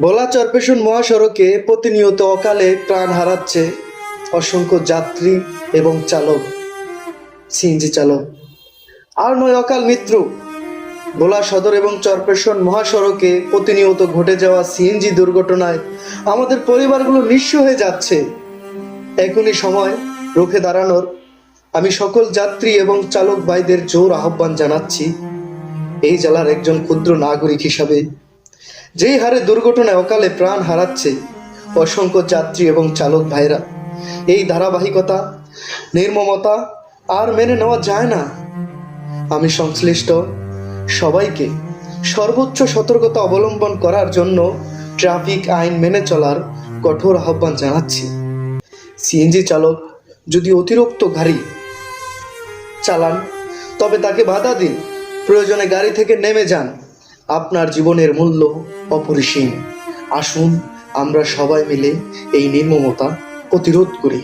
ভোলা চরপেশন মহাসড়কে প্রতিনিয়ত অকালে প্রাণ হারাচ্ছে অসংখ্য যাত্রী এবং চালক, সিএনজি চালক। আর নয় অকাল মৃত্যু। ভোলা সদর এবং চরপেশন মহাসড়কে প্রতিনিয়ত ঘটে যাওয়া সিএনজি দুর্ঘটনায় আমাদের পরিবারগুলো নিঃস্ব হয়ে যাচ্ছে। এখনই সময় রুখে দাঁড়ানোর আমি সকল যাত্রী এবং চালক ভাইদের জোর আহ্বান জানাচ্ছি। এই জেলার একজন ক্ষুদ্র নাগরিক হিসাবে যেই হারে দুর্ঘটনায় অকালে প্রাণ হারাচ্ছে অসংখ্য যাত্রী এবং চালক ভাইরা, এই ধারাবাহিকতা, নির্মমতা আর মেনে নেওয়া যায় না। আমি সংশ্লিষ্ট সবাইকে সর্বোচ্চ সতর্কতা অবলম্বন করার জন্য ট্রাফিক আইন মেনে চলার কঠোর আহ্বান জানাচ্ছি। সিএনজি চালক যদি অতিরিক্ত গাড়ি চালান তবে তাকে বাধা দিন, প্রয়োজনে গাড়ি থেকে নেমে যান। আপনার জীবনের মূল্য অপরিসীম। আসুন আমরা সবাই মিলে এই নির্মমতা প্রতিরোধ করি।